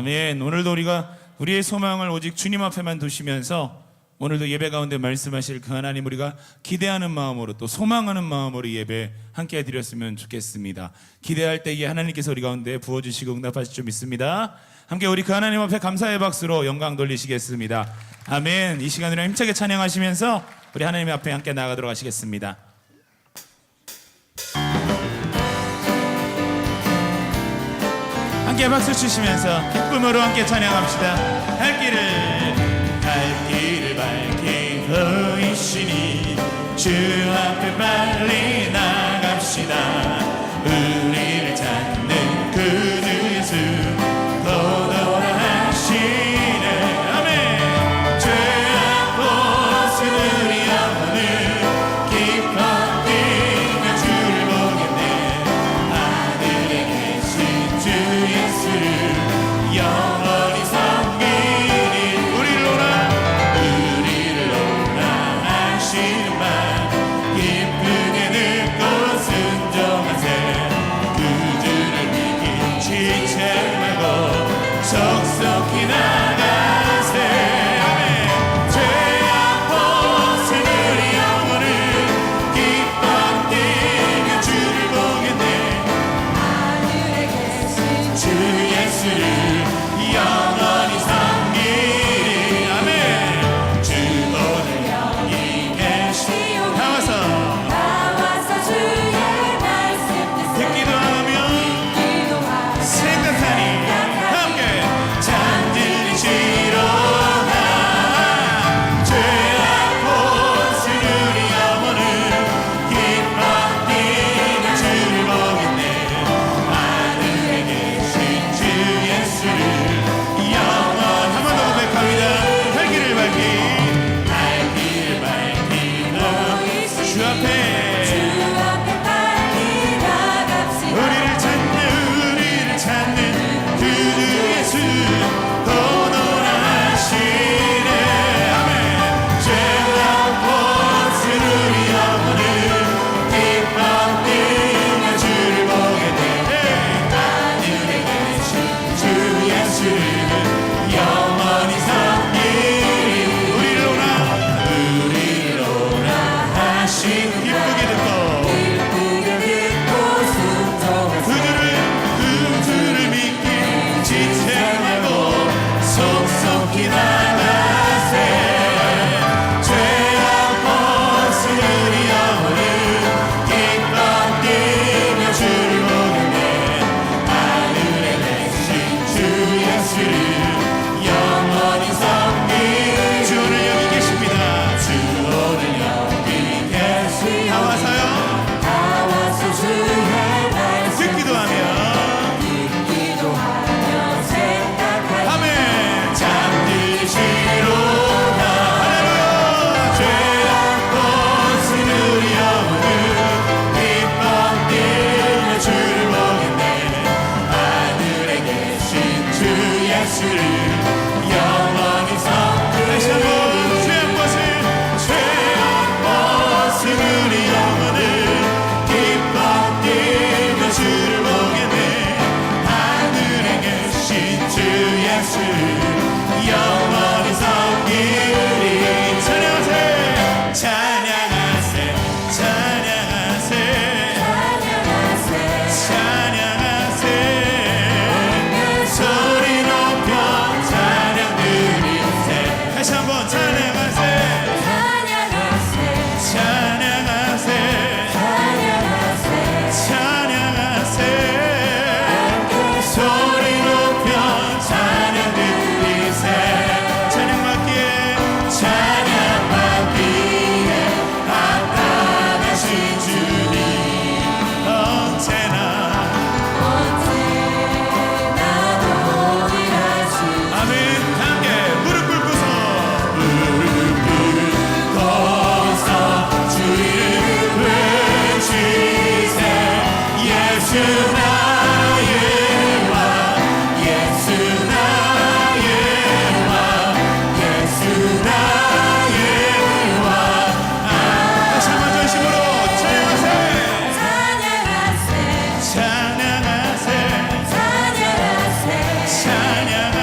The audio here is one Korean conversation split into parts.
아멘. 오늘도 우리가 우리의 소망을 오직 주님 앞에만 두시면서 오늘도 예배 가운데 말씀하실 그 하나님 우리가 기대하는 마음으로 또 소망하는 마음으로 예배 함께 드렸으면 좋겠습니다. 기대할 때에 하나님께서 우리 가운데 부어주시고 응답하실 줄 믿습니다. 함께 우리 그 하나님 앞에 감사의 박수로 영광 돌리시겠습니다. 아멘. 이 시간으로 힘차게 찬양하시면서 우리 하나님 앞에 함께 나아가도록 하시겠습니다. 함께 박수 치시면서 기쁨으로 함께 찬양합시다. 갈 길을 밝히시니 주 앞에 빨리 나갑시다. 우리를 찾는 그 주 예수 도도라 하시네. 아멘. 죄악 벗은 우리 영혼을 기뻐 뛰며 주를 보겠네. 하늘에 계신 주 예수를 영원히 섬기니 우리를 오라 하시는 말 기쁘게 듣고 순종하세. 그 주를 믿기 지체 말고 속속히 나가세. 아멘. 죄악 벗은 우리 영혼을 기뻐 뛰며 주를 보겠네. 하늘에 계신 주 예수를 영원히 섬기리. 아멘. 주 오늘 여기 계시오. 나와서 주의 말씀 듣기도 하며 기도하며 생각하니 함께 잠들이시로다. 죄악 벗은 우리 영혼을 기뻐 뛰며 주를 보겠네. 하늘에 계신 주 예수를 영원 한 번 더 고백합니다. 갈 길을 밝히고 주 앞에 주 앞에 빨리 나갑시다. 우리를 찾는 그 주 예수 도도라 하시네. 아멘. 죄악 벗은 우리 영혼을 기뻐 뛰며 주를 보겠네. 하늘에 계신 주 예수를 영원히 섬기리. 우리를 오라 하시는 기쁘게 듣고 기쁘게 듣고 순종하세. 그 주를 믿기 지체 말고 속속히 나가세. 죄악 벗은 우리 영혼을 기뻐 뛰며 주를 보겠네. 하늘에 계신 주 예수를 영원히 섬기리. 주 오늘 여기 계십니다. 주 오늘 여기 계시. 나와서 주의 말씀 듣기도 하며 기도하며 생각하며 아멘. 잠드시로다. 할렐루야. 죄악 벗은 우리 영혼을 기뻐 뛰며 주를 보겠네. 하늘에 계신 주 예수를 영원히 섬기리. 다시 한번 죄악 벗은 우리 영혼을 기뻐 뛰며 주를 보겠네. 하늘에 계신 주 예수를 영원히 섬기리. 찬양하세 찬양하세 찬양하세 찬양하세. 소리 높여 찬양 드리세. 다시 한번 찬양하세 찬양하세 찬양하세. 소리 높여 찬양 드리세. 찬양 받기에 나타나신 주님 언제나 아멘. 함께 무릎 꿇고서 주 이름 외치세. 예수 나의 왕 예수 나의 왕 예수 나의 왕. 다시 한번 전심으로 찬양하세 찬양하세 찬양하세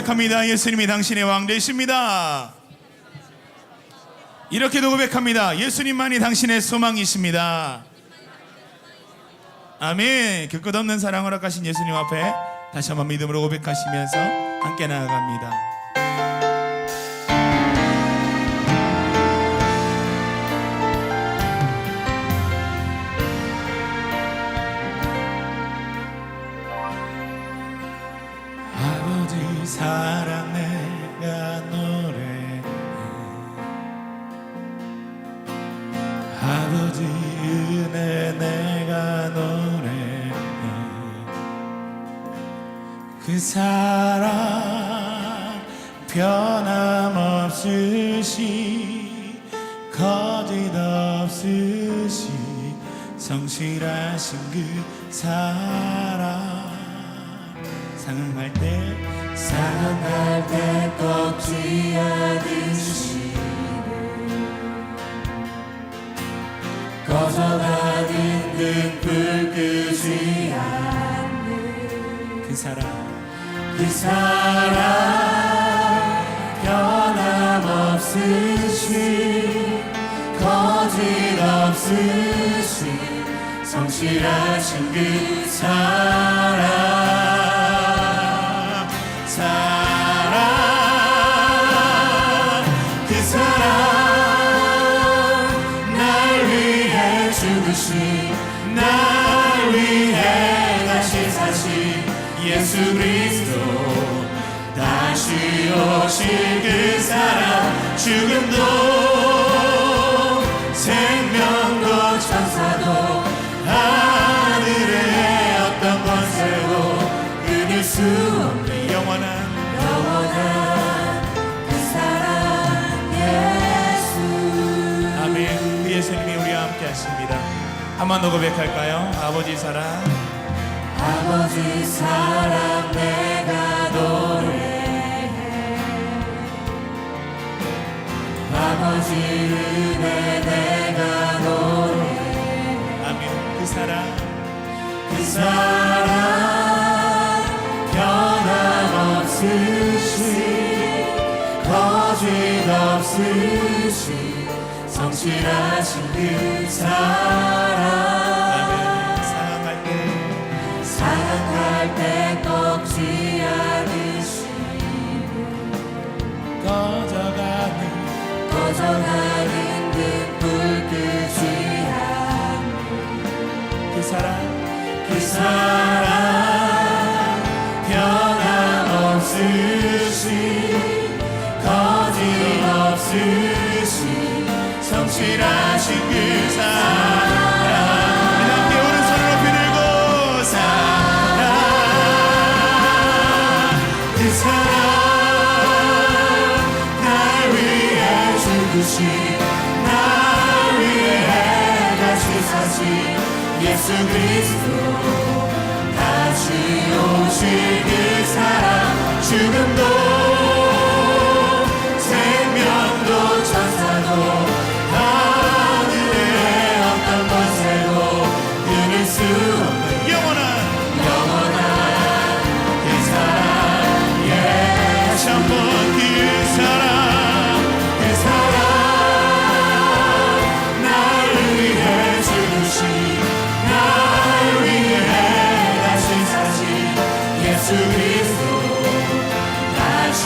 고백합니다. 예수님이 당신의 왕 되십니다. 이렇게도 고백합니다. 예수님만이 당신의 소망이십니다. 아멘. 그 끝없는 사랑 허락하신 예수님 앞에 다시 한번 믿음으로 고백하시면서 함께 나아갑니다. 아버지 사랑 내가 노래해, 아버지 은혜 내가 노래해, 그 사랑 변함없으시 거짓 없으시 성실하신 그 사랑 상응할 때 꺾지 않으시네 꺼져가는 등불 끄지 않는 그 사랑 변함없으시 거짓 없으시 성실하신 그 사랑 그 사랑 날 위해 죽으신 날 위해 다시 사신 예수 그리스도 다시 오실 그 사랑 죽음도 생명도 천사도 하늘의 어떤 권세도 끊을 수 없는 영원한 그 사랑 예수 아멘. 그 예수님이 우리와 함께 하십니다. 한 번 더 고백할까요? 아버지 사랑 아버지 사랑 내가 노래해 아버지 은혜 내가 노래해 아멘. 그 사랑 변함없으시 거짓 없으시 성실하신 그 사랑 아멘. 사랑할 때 꺾지 않으시고 꺼져가는 등불 끄지 않는 그 사랑 변함없으시 거짓 없으시 성실하신 그 사랑 함께 오른손을 높이 들고 사랑 그 사랑 날 위해 죽으신 날 위해 다시 사신 예수 그리스도 다시 오실 그 사랑 죽음도 생명도 천사도 하늘의 어떤 권세도 끊을 수 없는 영원한 그 사랑 다시 한번 그 사랑 날 위해 죽으신 날 위해 다시 사신 예수 그리스도 다시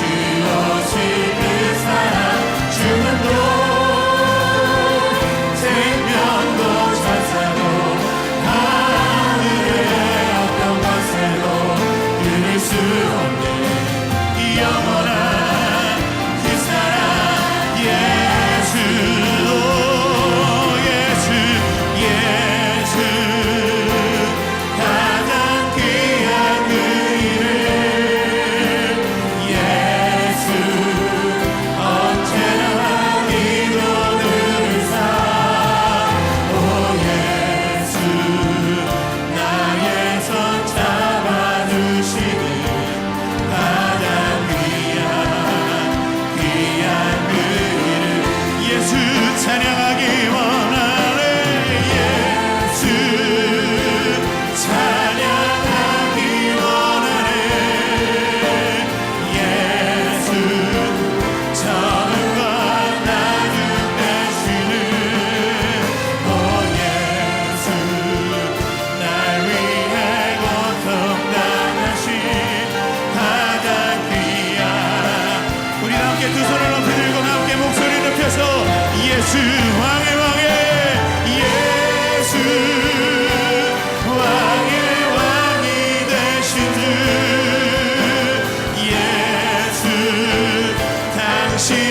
당신의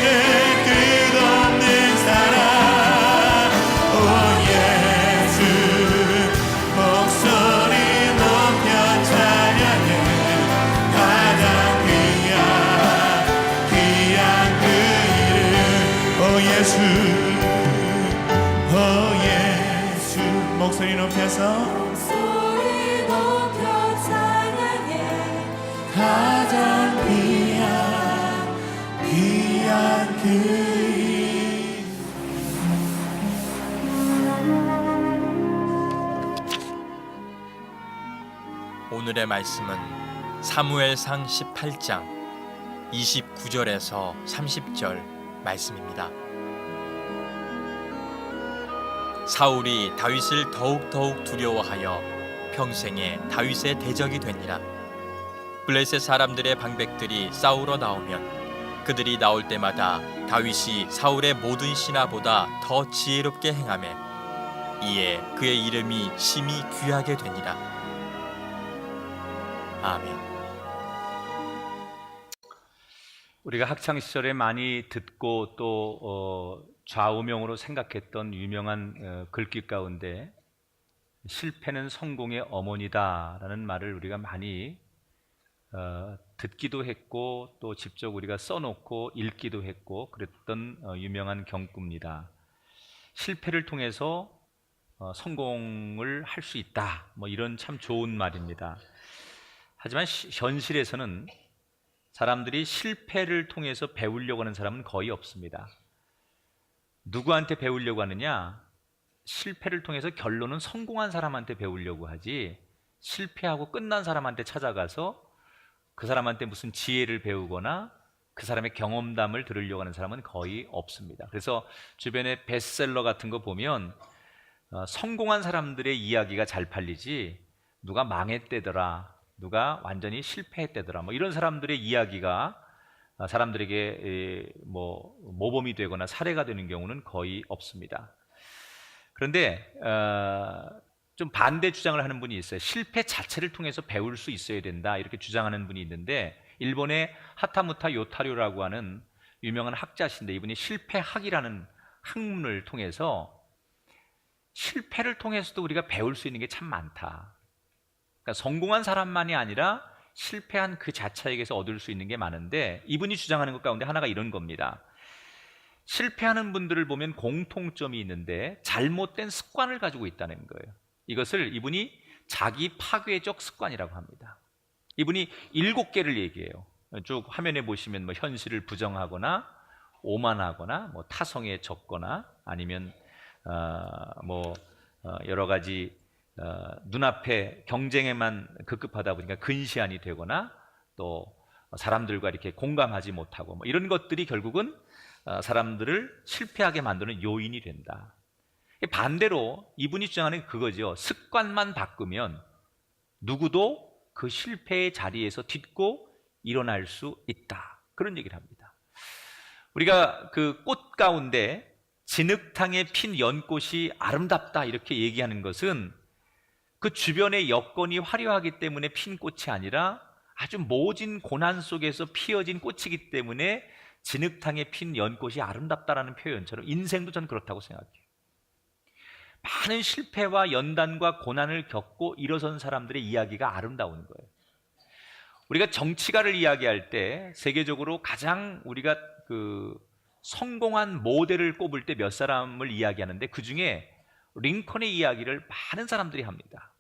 끝없는 사랑 오 예수 목소리 높여 찬양해 가장 귀한 그 이름 오 예수 오 예수 목소리 높여서 목소리 높여 찬양해 가장 귀한 그 이름 오늘의 말씀은 사무엘상 18장 29절에서 30절 말씀입니다. 사울이 다윗을 더욱 두려워하여 평생에 다윗의 대적이 되니라. 블레셋 사람들의 방백들이 싸우러 나오면 그들이 나올 때마다 다윗이 사울의 모든 신하보다 더 지혜롭게 행하매 이에 그의 이름이 심히 귀하게 되니라. 아멘. 우리가 학창 시절에 많이 듣고 또 좌우명으로 생각했던 유명한 글귀 가운데 실패는 성공의 어머니다라는 말을 우리가 많이 듣기도 했고 또 직접 우리가 써놓고 읽기도 했고 그랬던 유명한 경구입니다. 실패를 통해서 성공을 할 수 있다, 뭐 이런 참 좋은 말입니다. 하지만 현실에서는 사람들이 실패를 통해서 배우려고 하는 사람은 거의 없습니다. 누구한테 배우려고 하느냐? 실패를 통해서 결론은 성공한 사람한테 배우려고 하지 실패하고 끝난 사람한테 찾아가서 그 사람한테 무슨 지혜를 배우거나 그 사람의 경험담을 들으려고 하는 사람은 거의 없습니다. 그래서 주변에 베스트셀러 같은 거 보면 성공한 사람들의 이야기가 잘 팔리지 누가 망했대더라, 누가 완전히 실패했대더라, 뭐 이런 사람들의 이야기가 사람들에게 모범이 되거나 사례가 되는 경우는 거의 없습니다. 그런데 좀 반대 주장을 하는 분이 있어요. 실패 자체를 통해서 배울 수 있어야 된다, 이렇게 주장하는 분이 있는데 일본의 하타무타 요타료라고 하는 유명한 학자신데 이분이 실패학이라는 학문을 통해서 실패를 통해서도 우리가 배울 수 있는 게 참 많다. 그러니까 성공한 사람만이 아니라 실패한 그 자체에게서 얻을 수 있는 게 많은데 이분이 주장하는 것 가운데 하나가 이런 겁니다. 실패하는 분들을 보면 공통점이 있는데 잘못된 습관을 가지고 있다는 거예요. 이것을 이분이 자기 파괴적 습관이라고 합니다. 이분이 7개를 얘기해요. 쭉 화면에 보시면 뭐 현실을 부정하거나 오만하거나 뭐 타성에 젖거나 아니면 여러 가지 눈앞에 경쟁에만 급급하다 보니까 근시안이 되거나 또 사람들과 이렇게 공감하지 못하고 뭐 이런 것들이 결국은 사람들을 실패하게 만드는 요인이 된다. 반대로 이분이 주장하는 그거죠. 습관만 바꾸면 누구도 그 실패의 자리에서 딛고 일어날 수 있다. 그런 얘기를 합니다. 우리가 그 꽃 가운데 진흙탕에 핀 연꽃이 아름답다 이렇게 얘기하는 것은 그 주변의 여건이 화려하기 때문에 핀 꽃이 아니라 아주 모진 고난 속에서 피어진 꽃이기 때문에 진흙탕에 핀 연꽃이 아름답다라는 표현처럼 인생도 저는 그렇다고 생각해요. 많은 실패와 연단과 고난을 겪고 일어선 사람들의 이야기가 아름다운 거예요. 우리가 정치가를 이야기할 때 세계적으로 가장 우리가 성공한 모델을 꼽을 때 몇 사람을 이야기하는데 그 중에 링컨의 이야기를 많은 사람들이 합니다.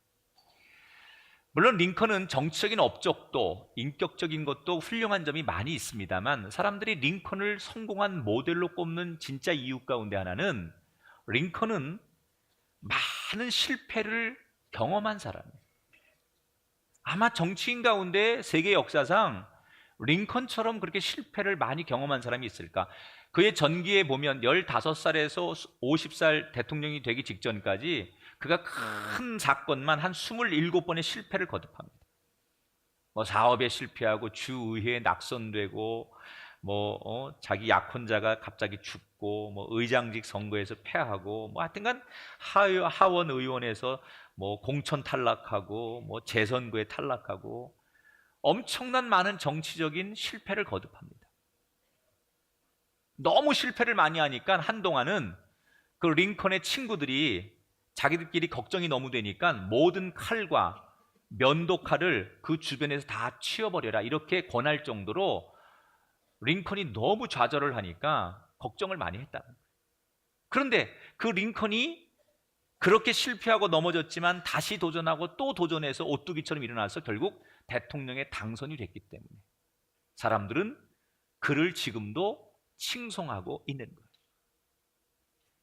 물론 링컨은 정치적인 업적도 인격적인 것도 훌륭한 점이 많이 있습니다만 사람들이 링컨을 성공한 모델로 꼽는 진짜 이유 가운데 하나는 링컨은 많은 실패를 경험한 사람이에요. 아마 정치인 가운데 세계 역사상 링컨처럼 그렇게 실패를 많이 경험한 사람이 있을까? 그의 전기에 보면 15살에서 50살 대통령이 되기 직전까지 그가 큰 사건만 한 27번의 실패를 거듭합니다. 사업에 실패하고 주의회에 낙선되고 자기 약혼자가 갑자기 죽고 의장직 선거에서 패하고 하여튼간 하원 의원에서 공천 탈락하고 재선거에 탈락하고 엄청난 많은 정치적인 실패를 거듭합니다. 너무 실패를 많이 하니까 한동안은 그 링컨의 친구들이 자기들끼리 걱정이 너무 되니까 모든 칼과 면도칼을 그 주변에서 다 치워버려라 이렇게 권할 정도로 링컨이 너무 좌절을 하니까 걱정을 많이 했다는 거예요. 그런데 그 링컨이 그렇게 실패하고 넘어졌지만 다시 도전하고 또 도전해서 오뚜기처럼 일어나서 결국 대통령에 당선이 됐기 때문에 사람들은 그를 지금도 칭송하고 있는 거예요.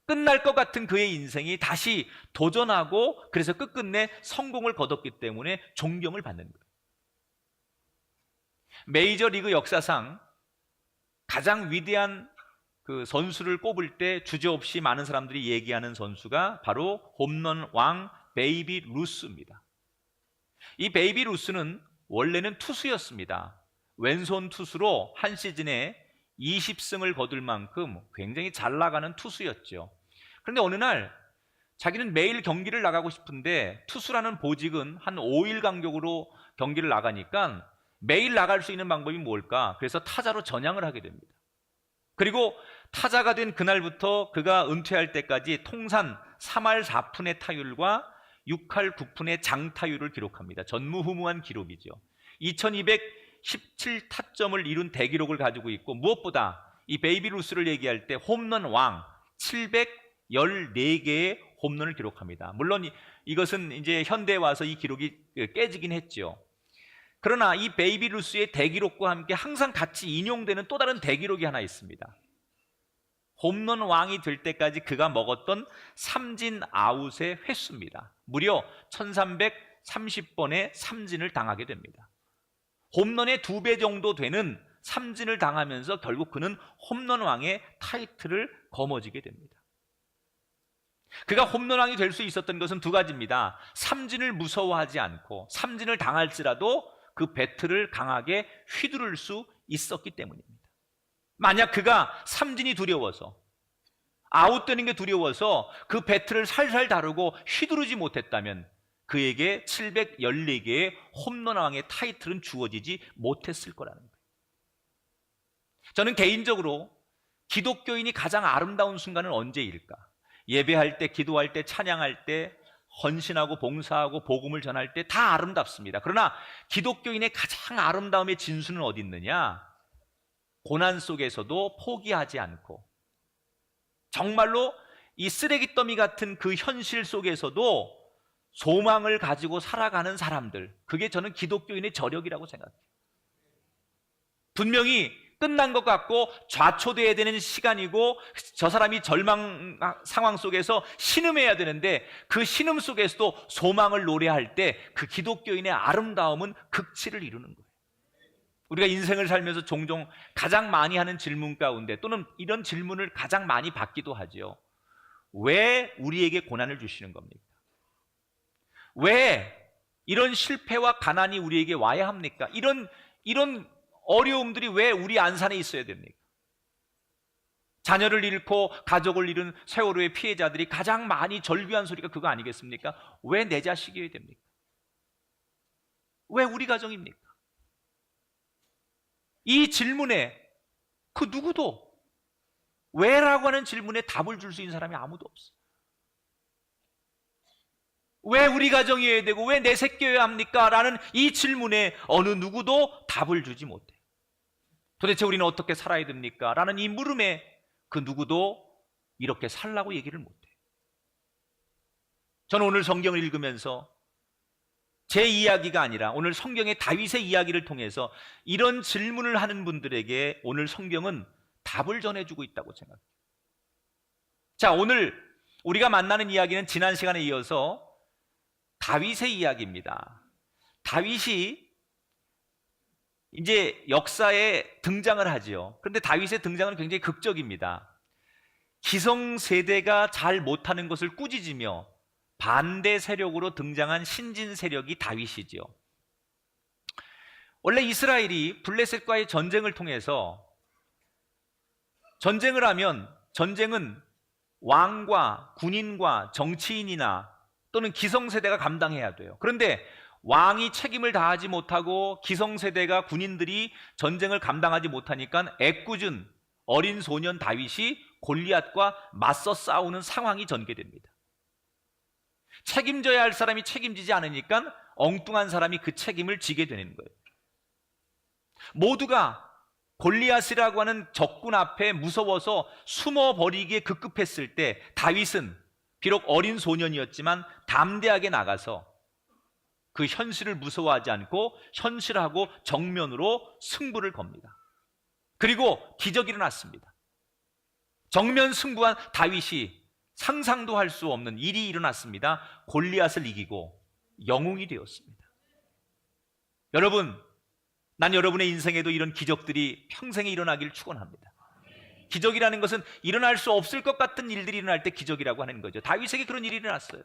끝날 것 같은 그의 인생이 다시 도전하고 그래서 끝끝내 성공을 거뒀기 때문에 존경을 받는 거예요. 메이저리그 역사상 가장 위대한 그 선수를 꼽을 때 주저없이 많은 사람들이 얘기하는 선수가 바로 홈런 왕 베이비 루스입니다. 이 베이비 루스는 원래는 투수였습니다. 왼손 투수로 한 시즌에 20승을 거둘 만큼 굉장히 잘 나가는 투수였죠. 그런데 어느 날 자기는 매일 경기를 나가고 싶은데 투수라는 보직은 한 5일 간격으로 경기를 나가니까 매일 나갈 수 있는 방법이 뭘까? 그래서 타자로 전향을 하게 됩니다. 그리고 타자가 된 그날부터 그가 은퇴할 때까지 통산 3할 4푼의 타율과 6할 9푼의 장타율을 기록합니다. 전무후무한 기록이죠. 2217타점을 이룬 대기록을 가지고 있고 무엇보다 이 베이비 루스를 얘기할 때 홈런 왕 714개의 홈런을 기록합니다. 물론 이것은 이제 현대에 와서 이 기록이 깨지긴 했죠. 그러나 이 베이비 루스의 대기록과 함께 항상 같이 인용되는 또 다른 대기록이 하나 있습니다. 홈런 왕이 될 때까지 그가 먹었던 삼진 아웃의 횟수입니다. 무려 1330번의 삼진을 당하게 됩니다. 홈런의 2배 정도 되는 삼진을 당하면서 결국 그는 홈런 왕의 타이틀을 거머쥐게 됩니다. 그가 홈런 왕이 될 수 있었던 것은 두 가지입니다. 삼진을 무서워하지 않고 삼진을 당할지라도 그 배트를 강하게 휘두를 수 있었기 때문입니다. 만약 그가 삼진이 두려워서 아웃되는 게 두려워서 그 배트를 살살 다루고 휘두르지 못했다면 그에게 714개의 홈런왕의 타이틀은 주어지지 못했을 거라는 거예요. 저는 개인적으로 기독교인이 가장 아름다운 순간은 언제일까? 예배할 때, 기도할 때, 찬양할 때, 헌신하고 봉사하고 복음을 전할 때 다 아름답습니다. 그러나 기독교인의 가장 아름다움의 진수는 어디 있느냐? 고난 속에서도 포기하지 않고 정말로 이 쓰레기 더미 같은 그 현실 속에서도 소망을 가지고 살아가는 사람들, 그게 저는 기독교인의 저력이라고 생각해요. 분명히 끝난 것 같고 좌초돼야 되는 시간이고 저 사람이 절망 상황 속에서 신음해야 되는데 그 신음 속에서도 소망을 노래할 때 그 기독교인의 아름다움은 극치를 이루는 거예요. 우리가 인생을 살면서 종종 가장 많이 하는 질문 가운데 또는 이런 질문을 가장 많이 받기도 하죠. 왜 우리에게 고난을 주시는 겁니까? 왜 이런 실패와 가난이 우리에게 와야 합니까? 이런 어려움들이 왜 우리 안산에 있어야 됩니까? 자녀를 잃고 가족을 잃은 세월호의 피해자들이 가장 많이 절규한 소리가 그거 아니겠습니까? 왜 내 자식이어야 됩니까? 왜 우리 가정입니까? 이 질문에 그 누구도 왜라고 하는 질문에 답을 줄 수 있는 사람이 아무도 없어요. 왜 우리 가정이어야 되고 왜 내 새끼여야 합니까? 라는 이 질문에 어느 누구도 답을 주지 못해요. 도대체 우리는 어떻게 살아야 됩니까? 라는 이 물음에 그 누구도 이렇게 살라고 얘기를 못해요. 저는 오늘 성경을 읽으면서 제 이야기가 아니라 오늘 성경의 다윗의 이야기를 통해서 이런 질문을 하는 분들에게 오늘 성경은 답을 전해주고 있다고 생각해요. 자, 오늘 우리가 만나는 이야기는 지난 시간에 이어서 다윗의 이야기입니다. 다윗이 이제 역사에 등장을 하지요. 그런데 다윗의 등장은 굉장히 극적입니다. 기성세대가 잘 못하는 것을 꾸짖으며 반대 세력으로 등장한 신진 세력이 다윗이지요. 원래 이스라엘이 블레셋과의 전쟁을 통해서 전쟁을 하면 전쟁은 왕과 군인과 정치인이나 또는 기성세대가 감당해야 돼요. 그런데 왕이 책임을 다하지 못하고 기성세대가 군인들이 전쟁을 감당하지 못하니까 애꿎은 어린 소년 다윗이 골리앗과 맞서 싸우는 상황이 전개됩니다. 책임져야 할 사람이 책임지지 않으니까 엉뚱한 사람이 그 책임을 지게 되는 거예요. 모두가 골리앗이라고 하는 적군 앞에 무서워서 숨어버리기에 급급했을 때 다윗은 비록 어린 소년이었지만 담대하게 나가서 그 현실을 무서워하지 않고 현실하고 정면으로 승부를 겁니다. 그리고 기적이 일어났습니다. 정면 승부한 다윗이 상상도 할 수 없는 일이 일어났습니다. 골리앗을 이기고 영웅이 되었습니다. 여러분, 난 여러분의 인생에도 이런 기적들이 평생에 일어나길 축원합니다. 기적이라는 것은 일어날 수 없을 것 같은 일들이 일어날 때 기적이라고 하는 거죠. 다윗에게 그런 일이 일어났어요.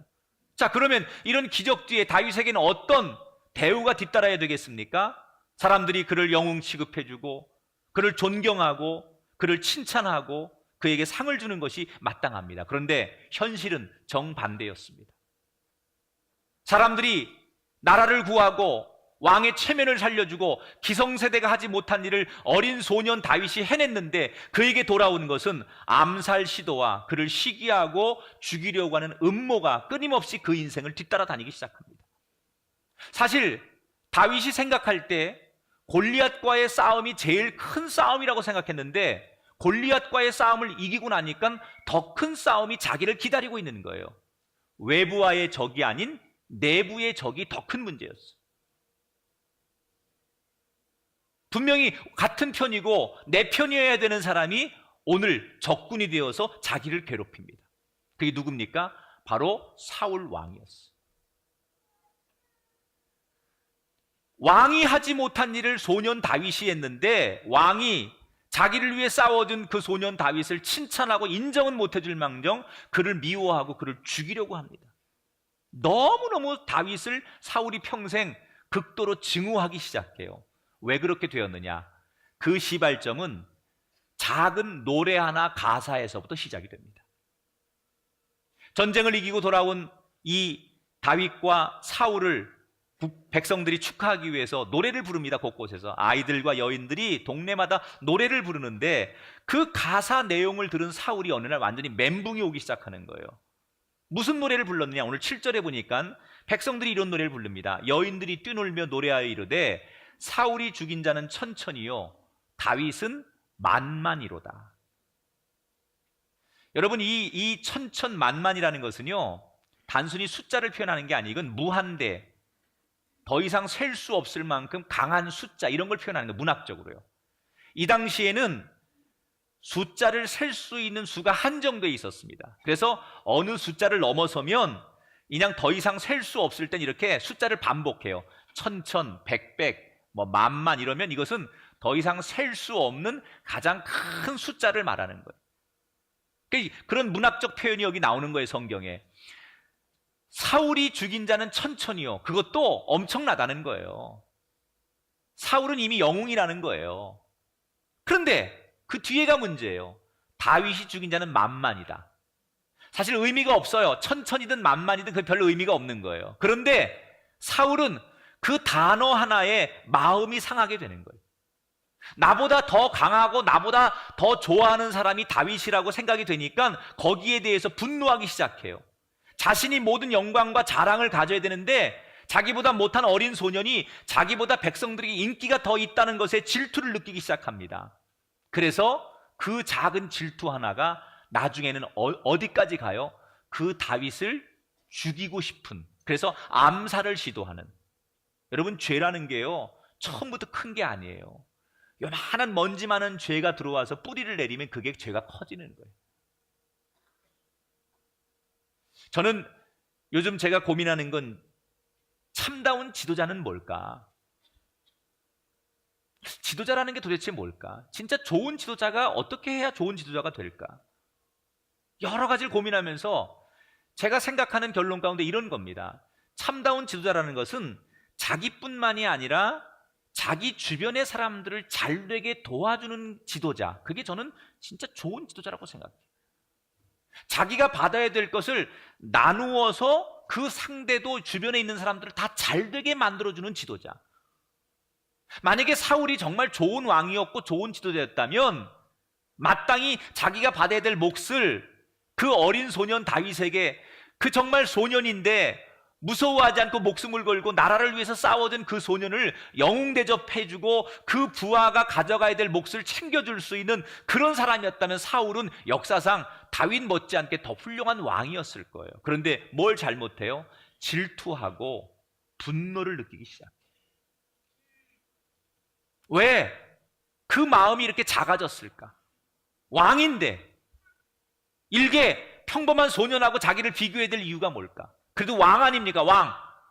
자, 그러면 이런 기적 뒤에 다윗에게는 어떤 대우가 뒤따라야 되겠습니까? 사람들이 그를 영웅 취급해주고 그를 존경하고 그를 칭찬하고 그에게 상을 주는 것이 마땅합니다. 그런데 현실은 정반대였습니다. 사람들이 나라를 구하고 왕의 체면을 살려주고 기성세대가 하지 못한 일을 어린 소년 다윗이 해냈는데 그에게 돌아온 것은 암살 시도와 그를 시기하고 죽이려고 하는 음모가 끊임없이 그 인생을 뒤따라 다니기 시작합니다. 사실 다윗이 생각할 때 골리앗과의 싸움이 제일 큰 싸움이라고 생각했는데 골리앗과의 싸움을 이기고 나니까 더 큰 싸움이 자기를 기다리고 있는 거예요. 외부와의 적이 아닌 내부의 적이 더 큰 문제였어요. 분명히 같은 편이고 내 편이어야 되는 사람이 오늘 적군이 되어서 자기를 괴롭힙니다. 그게 누굽니까? 바로 사울 왕이었어요. 왕이 하지 못한 일을 소년 다윗이 했는데 왕이 자기를 위해 싸워준 그 소년 다윗을 칭찬하고 인정은 못해줄 망정 그를 미워하고 그를 죽이려고 합니다. 너무너무 다윗을 사울이 평생 극도로 증오하기 시작해요. 왜 그렇게 되었느냐? 그 시발점은 작은 노래 하나 가사에서부터 시작이 됩니다. 전쟁을 이기고 돌아온 이 다윗과 사울을 백성들이 축하하기 위해서 노래를 부릅니다. 곳곳에서 아이들과 여인들이 동네마다 노래를 부르는데 그 가사 내용을 들은 사울이 어느 날 완전히 멘붕이 오기 시작하는 거예요. 무슨 노래를 불렀느냐? 오늘 7절에 보니까 백성들이 이런 노래를 부릅니다. 여인들이 뛰놀며 노래하여 이르되 사울이 죽인 자는 천천히요 다윗은 만만이로다. 여러분, 이 천천만만이라는 것은요 단순히 숫자를 표현하는 게 아니고 이건 무한대, 더 이상 셀 수 없을 만큼 강한 숫자, 이런 걸 표현하는 거예요. 문학적으로요. 이 당시에는 숫자를 셀 수 있는 수가 한정되어 있었습니다. 그래서 어느 숫자를 넘어서면 그냥 더 이상 셀 수 없을 땐 이렇게 숫자를 반복해요. 천천, 백백, 만만 이러면 이것은 더 이상 셀 수 없는 가장 큰 숫자를 말하는 거예요. 그런 문학적 표현이 여기 나오는 거예요, 성경에. 사울이 죽인 자는 천천히요. 그것도 엄청나다는 거예요. 사울은 이미 영웅이라는 거예요. 그런데 그 뒤에가 문제예요. 다윗이 죽인 자는 만만이다. 사실 의미가 없어요. 천천히든 만만이든 그 별로 의미가 없는 거예요. 그런데 사울은 그 단어 하나에 마음이 상하게 되는 거예요. 나보다 더 강하고 나보다 더 좋아하는 사람이 다윗이라고 생각이 되니까 거기에 대해서 분노하기 시작해요. 자신이 모든 영광과 자랑을 가져야 되는데 자기보다 못한 어린 소년이 자기보다 백성들에게 인기가 더 있다는 것에 질투를 느끼기 시작합니다. 그래서 그 작은 질투 하나가 나중에는 어디까지 가요? 그 다윗을 죽이고 싶은, 그래서 암살을 시도하는. 여러분, 죄라는 게요 처음부터 큰 게 아니에요. 요만한 먼지 많은 죄가 들어와서 뿌리를 내리면 그게 죄가 커지는 거예요. 저는 요즘 제가 고민하는 건 참다운 지도자는 뭘까? 지도자라는 게 도대체 뭘까? 진짜 좋은 지도자가 어떻게 해야 좋은 지도자가 될까? 여러 가지를 고민하면서 제가 생각하는 결론 가운데 이런 겁니다. 참다운 지도자라는 것은 자기뿐만이 아니라 자기 주변의 사람들을 잘되게 도와주는 지도자, 그게 저는 진짜 좋은 지도자라고 생각해요. 자기가 받아야 될 것을 나누어서 그 상대도 주변에 있는 사람들을 다 잘되게 만들어주는 지도자. 만약에 사울이 정말 좋은 왕이었고 좋은 지도자였다면 마땅히 자기가 받아야 될 몫을 그 어린 소년 다윗에게, 그 정말 소년인데 무서워하지 않고 목숨을 걸고 나라를 위해서 싸워준 그 소년을 영웅 대접해주고 그 부하가 가져가야 될 몫을 챙겨줄 수 있는 그런 사람이었다면 사울은 역사상 다윗 못지않게 더 훌륭한 왕이었을 거예요. 그런데 뭘 잘못해요? 질투하고 분노를 느끼기 시작해요. 왜? 그 마음이 이렇게 작아졌을까? 왕인데 일개 평범한 소년하고 자기를 비교해야 될 이유가 뭘까? 그래도 왕 아닙니까?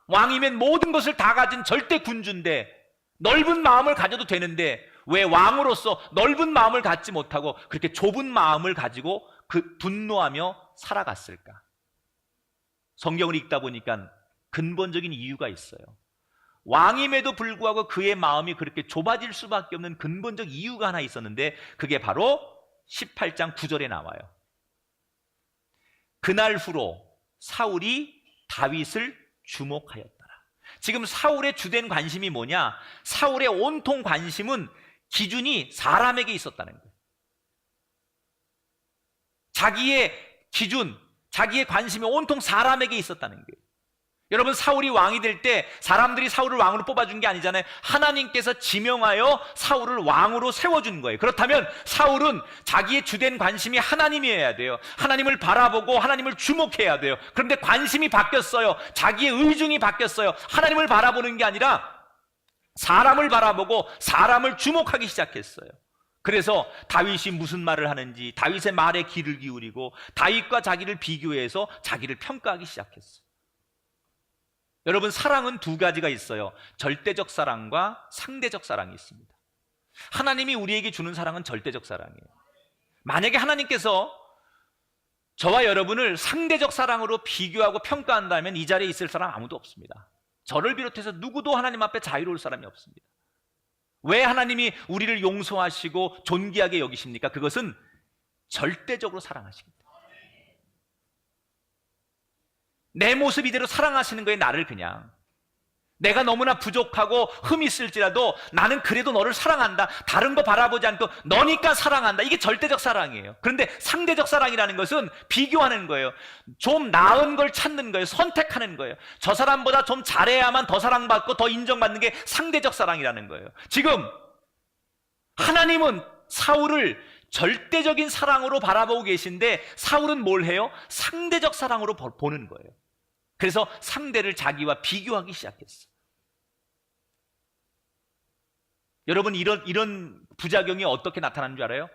왕이면 모든 것을 다 가진 절대 군주인데 넓은 마음을 가져도 되는데 왜 왕으로서 넓은 마음을 갖지 못하고 그렇게 좁은 마음을 가지고 그 분노하며 살아갔을까? 성경을 읽다 보니까 근본적인 이유가 있어요. 왕임에도 불구하고 그의 마음이 그렇게 좁아질 수밖에 없는 근본적 이유가 하나 있었는데 그게 바로 18장 9절에 나와요. 그날 후로 사울이 다윗을 주목하였더라. 지금 사울의 주된 관심이 뭐냐? 사울의 온통 관심은 기준이 사람에게 있었다는 거예요. 자기의 기준, 자기의 관심이 온통 사람에게 있었다는 거예요. 여러분, 사울이 왕이 될 때 사람들이 사울을 왕으로 뽑아준 게 아니잖아요. 하나님께서 지명하여 사울을 왕으로 세워준 거예요. 그렇다면 사울은 자기의 주된 관심이 하나님이어야 돼요. 하나님을 바라보고 하나님을 주목해야 돼요. 그런데 관심이 바뀌었어요. 자기의 의중이 바뀌었어요. 하나님을 바라보는 게 아니라 사람을 바라보고 사람을 주목하기 시작했어요. 그래서 다윗이 무슨 말을 하는지 다윗의 말에 귀를 기울이고 다윗과 자기를 비교해서 자기를 평가하기 시작했어요. 여러분, 사랑은 두 가지가 있어요. 절대적 사랑과 상대적 사랑이 있습니다. 하나님이 우리에게 주는 사랑은 절대적 사랑이에요. 만약에 하나님께서 저와 여러분을 상대적 사랑으로 비교하고 평가한다면 이 자리에 있을 사람 아무도 없습니다. 저를 비롯해서 누구도 하나님 앞에 자유로울 사람이 없습니다. 왜 하나님이 우리를 용서하시고 존귀하게 여기십니까? 그것은 절대적으로 사랑하십니다. 내 모습 이대로 사랑하시는 거예요. 나를 그냥. 내가 너무나 부족하고 흠이 있을지라도 나는 그래도 너를 사랑한다. 다른 거 바라보지 않고 너니까 사랑한다. 이게 절대적 사랑이에요. 그런데 상대적 사랑이라는 것은 비교하는 거예요. 좀 나은 걸 찾는 거예요. 선택하는 거예요. 저 사람보다 좀 잘해야만 더 사랑받고 더 인정받는 게 상대적 사랑이라는 거예요. 지금 하나님은 사울을 절대적인 사랑으로 바라보고 계신데 사울은 뭘 해요? 상대적 사랑으로 보는 거예요. 그래서 상대를 자기와 비교하기 시작했어. 여러분, 이런 부작용이 어떻게 나타나는 줄 알아요?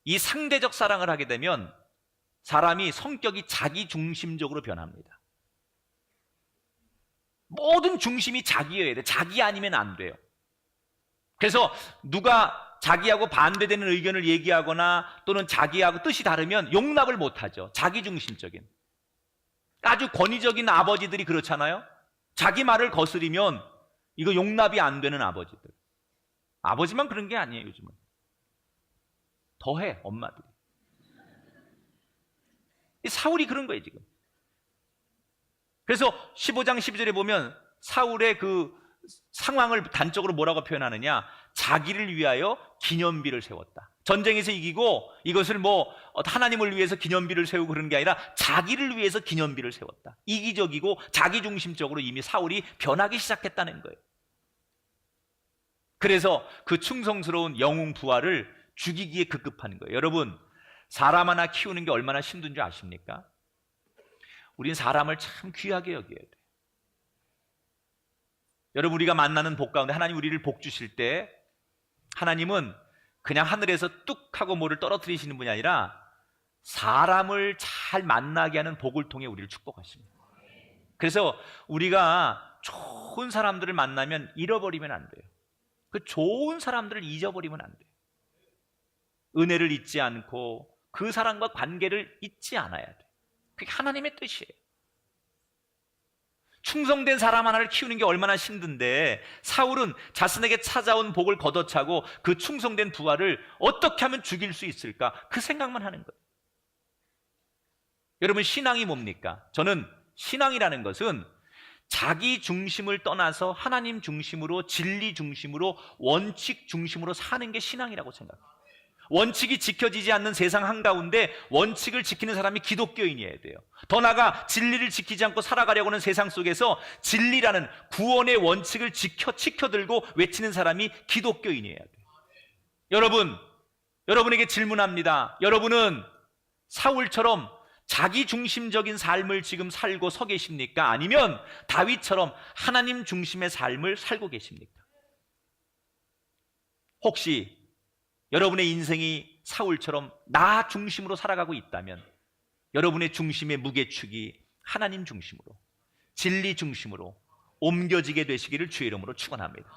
이 상대적 사랑을 하게 되면 사람이 성격이 자기중심적으로 변합니다. 모든 중심이 자기여야 돼. 자기 아니면 안 돼요. 그래서 누가 자기하고 반대되는 의견을 얘기하거나 또는 자기하고 뜻이 다르면 용납을 못하죠. 자기중심적인. 아주 권위적인 아버지들이 그렇잖아요. 자기 말을 거스리면 이거 용납이 안 되는 아버지들. 아버지만 그런 게 아니에요. 요즘은 더해, 엄마들이. 이 사울이 그런 거예요 지금. 그래서 15장 12절에 보면 사울의 그 상황을 단적으로 뭐라고 표현하느냐? 자기를 위하여 기념비를 세웠다. 전쟁에서 이기고 이것을 뭐 하나님을 위해서 기념비를 세우고 그런 게 아니라 자기를 위해서 기념비를 세웠다. 이기적이고 자기중심적으로 이미 사울이 변하기 시작했다는 거예요. 그래서 그 충성스러운 영웅 부하를 죽이기에 급급한 거예요. 여러분, 사람 하나 키우는 게 얼마나 힘든 줄 아십니까? 우린 사람을 참 귀하게 여겨야 돼요. 여러분, 우리가 만나는 복 가운데 하나님 우리를 복 주실 때 하나님은 그냥 하늘에서 뚝 하고 뭐를 떨어뜨리시는 분이 아니라 사람을 잘 만나게 하는 복을 통해 우리를 축복하십니다. 그래서 우리가 좋은 사람들을 만나면 잃어버리면 안 돼요. 그 좋은 사람들을 잊어버리면 안 돼요. 은혜를 잊지 않고 그 사람과 관계를 잊지 않아야 돼요. 그게 하나님의 뜻이에요. 충성된 사람 하나를 키우는 게 얼마나 힘든데 사울은 자신에게 찾아온 복을 걷어차고 그 충성된 부하를 어떻게 하면 죽일 수 있을까? 그 생각만 하는 거예요. 여러분, 신앙이 뭡니까? 저는 신앙이라는 것은 자기 중심을 떠나서 하나님 중심으로, 진리 중심으로, 원칙 중심으로 사는 게 신앙이라고 생각해요. 원칙이 지켜지지 않는 세상 한가운데 원칙을 지키는 사람이 기독교인이어야 돼요. 더 나아가 진리를 지키지 않고 살아가려고 하는 세상 속에서 진리라는 구원의 원칙을 지켜들고 외치는 사람이 기독교인이어야 돼요. 여러분, 여러분에게 질문합니다. 여러분은 사울처럼 자기 중심적인 삶을 지금 살고 서 계십니까? 아니면 다윗처럼 하나님 중심의 삶을 살고 계십니까? 혹시 여러분의 인생이 사울처럼 나 중심으로 살아가고 있다면 여러분의 중심의 무게축이 하나님 중심으로, 진리 중심으로 옮겨지게 되시기를 주의 이름으로 축원합니다.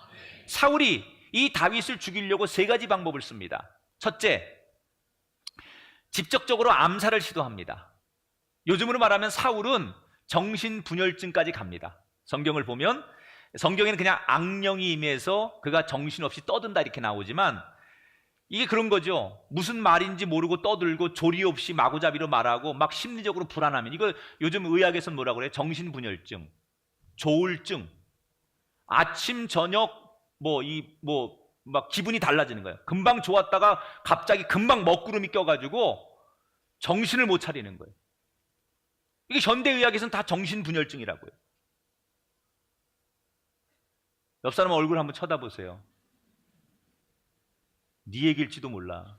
사울이 이 다윗을 죽이려고 세 가지 방법을 씁니다. 첫째, 직접적으로 암살을 시도합니다. 요즘으로 말하면 사울은 정신분열증까지 갑니다. 성경을 보면 성경에는 그냥 악령이 임해서 그가 정신없이 떠든다 이렇게 나오지만 이게 그런 거죠. 무슨 말인지 모르고 떠들고 조리 없이 마구잡이로 말하고 막 심리적으로 불안하면, 이거 요즘 의학에서는 뭐라고 그래요? 정신분열증, 조울증. 아침 저녁 막 기분이 달라지는 거예요. 금방 좋았다가 갑자기 금방 먹구름이 껴가지고 정신을 못 차리는 거예요. 이게 현대의학에서는 다 정신분열증이라고요. 옆 사람 얼굴 한번 쳐다보세요. 네 얘기일지도 몰라.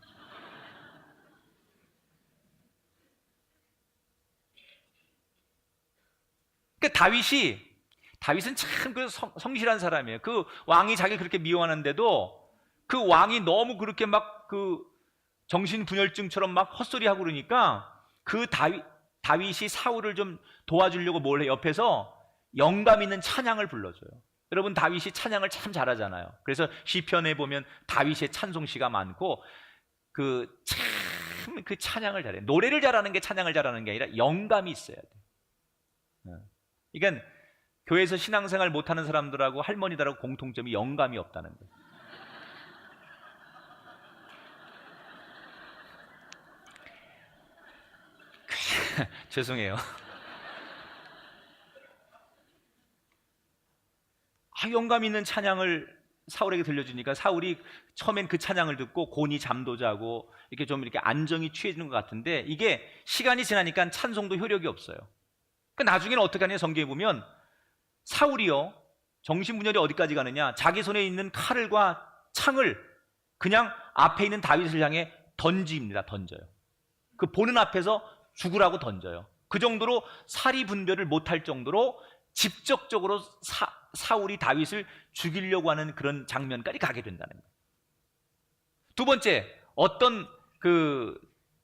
그러니까 다윗은 참 그 성실한 사람이에요. 그 왕이 자기를 그렇게 미워하는데도 그 왕이 너무 그렇게 막 그 정신분열증처럼 막 헛소리하고 그러니까 그 다윗이 사울을 좀 도와주려고 뭘 해? 옆에서 영감 있는 찬양을 불러줘요. 여러분, 다윗이 찬양을 참 잘하잖아요. 그래서 시편에 보면 다윗의 찬송시가 많고 그 찬양을 잘해. 노래를 잘하는 게 찬양을 잘하는 게 아니라 영감이 있어야 돼. 그러니까 교회에서 신앙생활 못하는 사람들하고 할머니들하고 공통점이 영감이 없다는 거예요. 죄송해요. 영감 있는 찬양을 사울에게 들려주니까 사울이 처음엔 그 찬양을 듣고 곤히 잠도 자고 이렇게 좀 이렇게 안정이 취해지는 것 같은데, 이게 시간이 지나니까 찬송도 효력이 없어요. 그러니까 나중에는 어떻게 하냐, 성경에 보면 사울이요, 정신분열이 어디까지 가느냐, 자기 손에 있는 칼과 창을 그냥 앞에 있는 다윗을 향해 던져요. 그 보는 앞에서 죽으라고 던져요. 그 정도로 사리 분별을 못할 정도로 직접적으로 사울이 다윗을 죽이려고 하는 그런 장면까지 가게 된다는 거예요. 두 번째, 어떤 그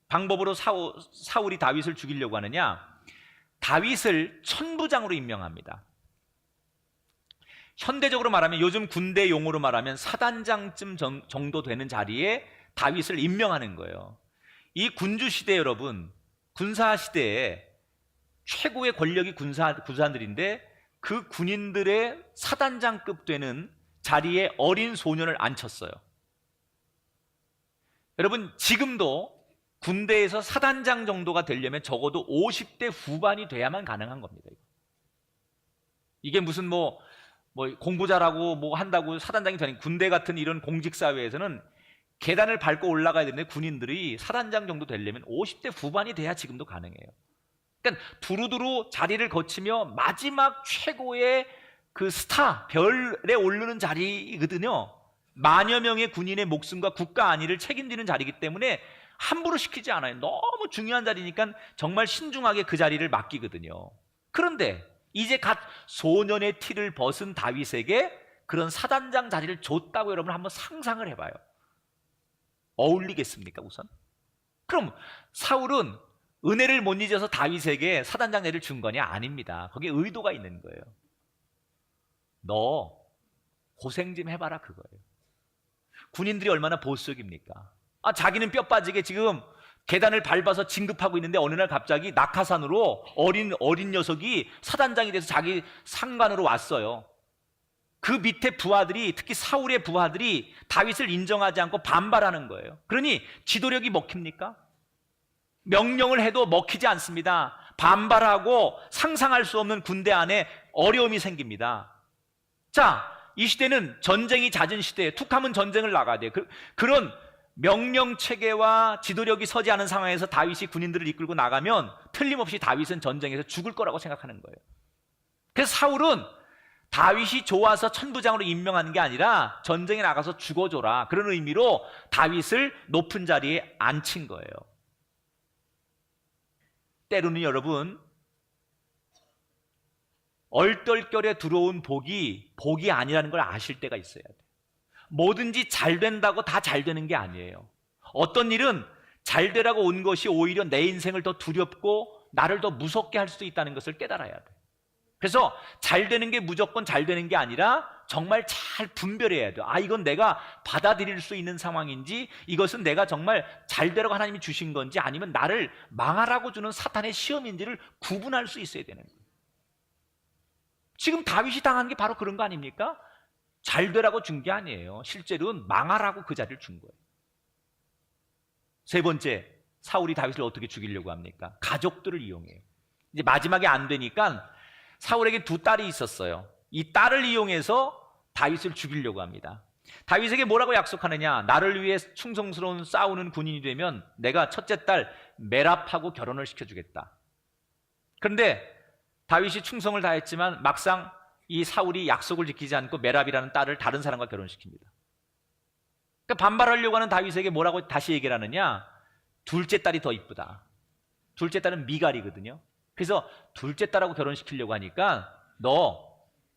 방법으로 사울이 다윗을 죽이려고 하느냐, 다윗을 천부장으로 임명합니다. 현대적으로 말하면, 요즘 군대 용어로 말하면 사단장쯤 정도 되는 자리에 다윗을 임명하는 거예요. 이 군주 시대, 여러분, 군사 시대에 최고의 권력이 군사들인데 그 군인들의 사단장급 되는 자리에 어린 소년을 앉혔어요. 여러분, 지금도 군대에서 사단장 정도가 되려면 적어도 50대 후반이 돼야만 가능한 겁니다. 이게 무슨 뭐 공부 잘하고 뭐 한다고 사단장이 되는, 군대 같은 이런 공직사회에서는 계단을 밟고 올라가야 되는데 군인들이 사단장 정도 되려면 50대 후반이 돼야 지금도 가능해요. 그러니까 두루두루 자리를 거치며 마지막 최고의 그 스타, 별에 오르는 자리거든요. 만여 명의 군인의 목숨과 국가 안위를 책임지는 자리이기 때문에 함부로 시키지 않아요. 너무 중요한 자리니까 정말 신중하게 그 자리를 맡기거든요. 그런데 이제 갓 소년의 티를 벗은 다윗에게 그런 사단장 자리를 줬다고 여러분 한번 상상을 해봐요. 어울리겠습니까, 우선? 그럼 사울은 은혜를 못 잊어서 다윗에게 사단장 자리를 준 거냐? 아닙니다. 거기에 의도가 있는 거예요. 너 고생 좀 해봐라, 그거예요. 군인들이 얼마나 보수적입니까? 자기는 뼈 빠지게 지금 계단을 밟아서 진급하고 있는데 어느 날 갑자기 낙하산으로 어린 녀석이 사단장이 돼서 자기 상관으로 왔어요. 그 밑에 부하들이, 특히 사울의 부하들이 다윗을 인정하지 않고 반발하는 거예요. 그러니 지도력이 먹힙니까? 명령을 해도 먹히지 않습니다. 반발하고 상상할 수 없는 군대 안에 어려움이 생깁니다. 자, 이 시대는 전쟁이 잦은 시대에 툭하면 전쟁을 나가야 돼요. 그런 명령 체계와 지도력이 서지 않은 상황에서 다윗이 군인들을 이끌고 나가면 틀림없이 다윗은 전쟁에서 죽을 거라고 생각하는 거예요. 그래서 사울은 다윗이 좋아서 천부장으로 임명하는 게 아니라 전쟁에 나가서 죽어줘라, 그런 의미로 다윗을 높은 자리에 앉힌 거예요. 때로는 여러분, 얼떨결에 들어온 복이 아니라는 걸 아실 때가 있어야 돼요. 뭐든지 잘 된다고 다 잘 되는 게 아니에요. 어떤 일은 잘 되라고 온 것이 오히려 내 인생을 더 두렵고 나를 더 무섭게 할 수도 있다는 것을 깨달아야 돼요. 그래서 잘 되는 게 무조건 잘 되는 게 아니라 정말 잘 분별해야 돼요. 아, 이건 내가 받아들일 수 있는 상황인지, 이것은 내가 정말 잘 되라고 하나님이 주신 건지, 아니면 나를 망하라고 주는 사탄의 시험인지를 구분할 수 있어야 되는 거예요. 지금 다윗이 당한 게 바로 그런 거 아닙니까? 잘 되라고 준 게 아니에요. 실제로는 망하라고 그 자리를 준 거예요. 세 번째, 사울이 다윗을 어떻게 죽이려고 합니까? 가족들을 이용해요. 이제 마지막에 안 되니까 사울에게 두 딸이 있었어요. 이 딸을 이용해서 다윗을 죽이려고 합니다. 다윗에게 뭐라고 약속하느냐? 나를 위해 충성스러운 싸우는 군인이 되면 내가 첫째 딸 메랍하고 결혼을 시켜주겠다. 그런데 다윗이 충성을 다했지만 막상 이 사울이 약속을 지키지 않고 메랍이라는 딸을 다른 사람과 결혼시킵니다. 그러니까 반발하려고 하는 다윗에게 뭐라고 다시 얘기를 하느냐? 둘째 딸이 더 이쁘다. 둘째 딸은 미갈이거든요. 그래서 둘째 딸하고 결혼시키려고 하니까 너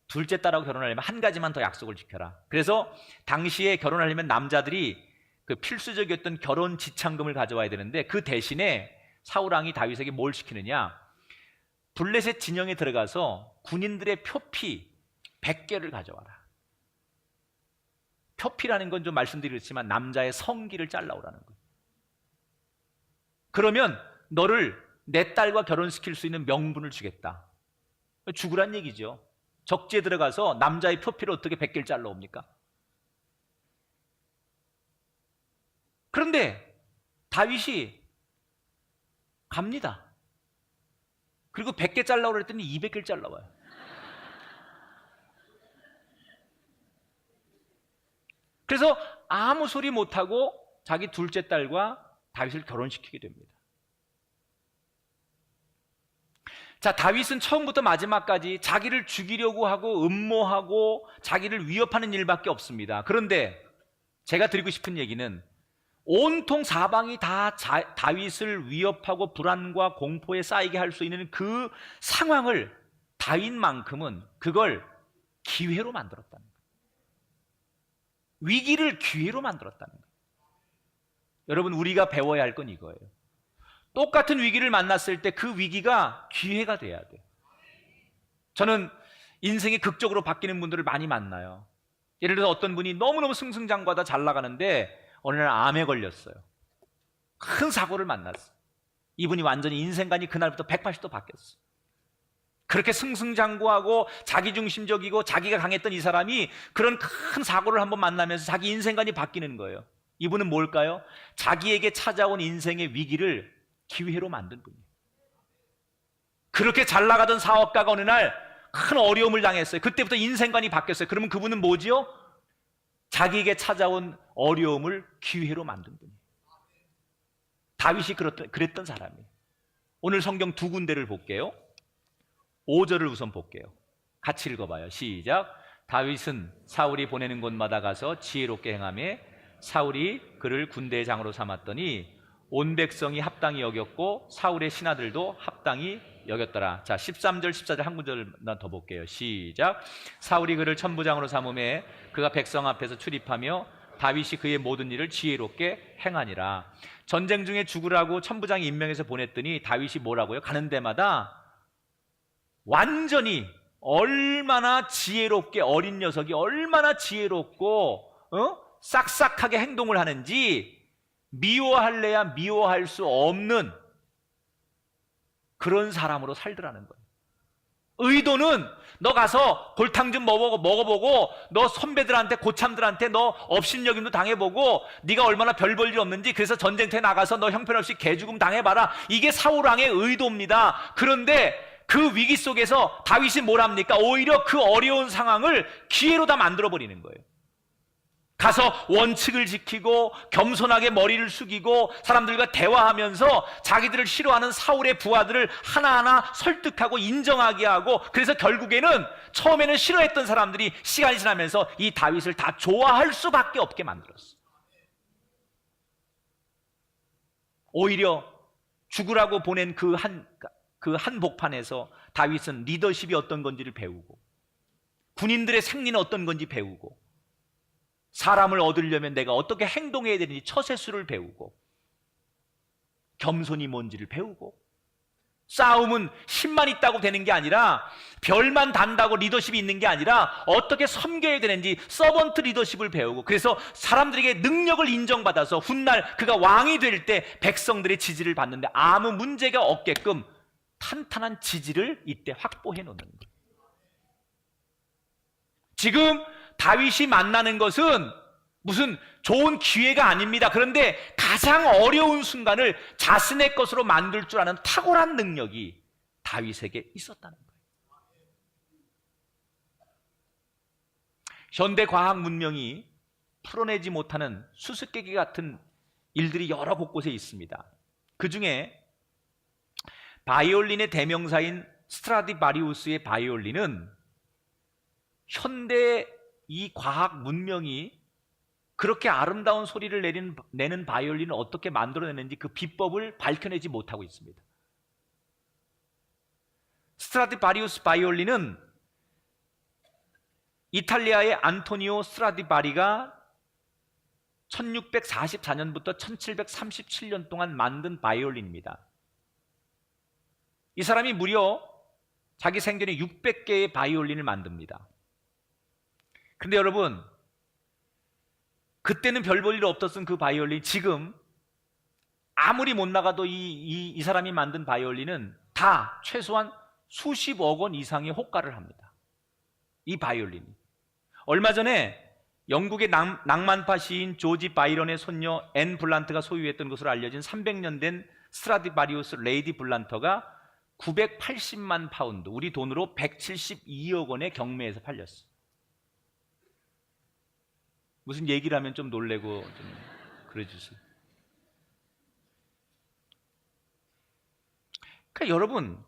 둘째 딸하고 결혼하려면 한 가지만 더 약속을 지켜라. 그래서 당시에 결혼하려면 남자들이 그 필수적이었던 결혼 지참금을 가져와야 되는데, 그 대신에 사울 왕이 다윗에게 뭘 시키느냐? 블레셋 진영에 들어가서 군인들의 표피 100개를 가져와라. 표피라는 건 좀 말씀드렸지만 남자의 성기를 잘라오라는 거예요. 그러면 너를 내 딸과 결혼시킬 수 있는 명분을 주겠다. 죽으란 얘기죠. 적지에 들어가서 남자의 표피를 어떻게 100개를 잘라옵니까? 그런데 다윗이 갑니다. 그리고 100개 잘라오라 했더니 200개를 잘라와요. 그래서 아무 소리 못하고 자기 둘째 딸과 다윗을 결혼시키게 됩니다. 자, 다윗은 처음부터 마지막까지 자기를 죽이려고 하고 음모하고 자기를 위협하는 일밖에 없습니다. 그런데 제가 드리고 싶은 얘기는 온통 사방이 다 다윗을 위협하고 불안과 공포에 쌓이게 할 수 있는 그 상황을 다윗만큼은 그걸 기회로 만들었다는 거예요. 위기를 기회로 만들었다는 거예요. 여러분, 우리가 배워야 할 건 이거예요. 똑같은 위기를 만났을 때 그 위기가 기회가 돼야 돼요. 저는 인생이 극적으로 바뀌는 분들을 많이 만나요. 예를 들어서 어떤 분이 너무너무 승승장구하다 잘 나가는데 어느 날 암에 걸렸어요. 큰 사고를 만났어요. 이분이 완전히 인생관이 그날부터 180도 바뀌었어요. 그렇게 승승장구하고 자기중심적이고 자기가 강했던 이 사람이 그런 큰 사고를 한번 만나면서 자기 인생관이 바뀌는 거예요. 이분은 뭘까요? 자기에게 찾아온 인생의 위기를 기회로 만든 분이에요. 그렇게 잘 나가던 사업가가 어느 날 큰 어려움을 당했어요. 그때부터 인생관이 바뀌었어요. 그러면 그분은 뭐지요? 자기에게 찾아온 어려움을 기회로 만든 분이에요. 다윗이 그랬던 사람이에요. 오늘 성경 두 군데를 볼게요. 5절을 우선 볼게요. 같이 읽어봐요. 시작. 다윗은 사울이 보내는 곳마다 가서 지혜롭게 행하며 사울이 그를 군대의 장으로 삼았더니 온 백성이 합당히 여겼고 사울의 신하들도 합당히 여겼더라. 자, 13절 14절 한 구절만 더 볼게요. 시작. 사울이 그를 천부장으로 삼음에 그가 백성 앞에서 출입하며 다윗이 그의 모든 일을 지혜롭게 행하니라. 전쟁 중에 죽으라고 천부장이 임명해서 보냈더니 다윗이 뭐라고요? 가는 데마다 완전히 얼마나 지혜롭게, 어린 녀석이 얼마나 지혜롭고 싹싹하게 행동을 하는지 미워할래야 미워할 수 없는 그런 사람으로 살더라는 거예요. 의도는 너 가서 골탕 좀 먹어보고 너 선배들한테 고참들한테 너 업신여김도 당해보고 네가 얼마나 별 볼 일 없는지 그래서 전쟁터에 나가서 너 형편없이 개죽음 당해봐라. 이게 사울왕의 의도입니다. 그런데 그 위기 속에서 다윗이 뭘 합니까? 오히려 그 어려운 상황을 기회로 다 만들어버리는 거예요. 가서 원칙을 지키고 겸손하게 머리를 숙이고 사람들과 대화하면서 자기들을 싫어하는 사울의 부하들을 하나하나 설득하고 인정하게 하고, 그래서 결국에는 처음에는 싫어했던 사람들이 시간이 지나면서 이 다윗을 다 좋아할 수밖에 없게 만들었어. 오히려 죽으라고 보낸 그 한복판에서 다윗은 리더십이 어떤 건지를 배우고, 군인들의 생리는 어떤 건지 배우고, 사람을 얻으려면 내가 어떻게 행동해야 되는지 처세술을 배우고, 겸손이 뭔지를 배우고, 싸움은 힘만 있다고 되는 게 아니라, 별만 단다고 리더십이 있는 게 아니라 어떻게 섬겨야 되는지 서번트 리더십을 배우고, 그래서 사람들에게 능력을 인정받아서 훗날 그가 왕이 될 때 백성들의 지지를 받는데 아무 문제가 없게끔 탄탄한 지지를 이때 확보해 놓는 거예요. 지금 다윗이 만나는 것은 무슨 좋은 기회가 아닙니다. 그런데 가장 어려운 순간을 자신의 것으로 만들 줄 아는 탁월한 능력이 다윗에게 있었다는 거예요. 현대 과학 문명이 풀어내지 못하는 수수께끼 같은 일들이 여러 곳곳에 있습니다. 그 중에 바이올린의 대명사인 스트라디바리우스의 바이올린은 현대 이 과학 문명이 그렇게 아름다운 소리를 내는 바이올린을 어떻게 만들어내는지 그 비법을 밝혀내지 못하고 있습니다. 스트라디바리우스 바이올린은 이탈리아의 안토니오 스트라디바리가 1644년부터 1737년 동안 만든 바이올린입니다. 이 사람이 무려 자기 생전에 600개의 바이올린을 만듭니다. 그런데 여러분, 그때는 별 볼 일 없었던 그 바이올린, 지금 아무리 못 나가도 이 사람이 만든 바이올린은 다 최소한 수십억 원 이상의 호가를 합니다. 이 바이올린이. 얼마 전에 영국의 낭만파 시인 조지 바이런의 손녀 앤 블란트가 소유했던 것으로 알려진 300년 된 스트라디바리우스 레이디 블란터가 980만 파운드, 우리 돈으로 172억 원의 경매에서 팔렸어. 무슨 얘기를 하면 좀 놀래고 좀 그래주세요. 그러니까 여러분,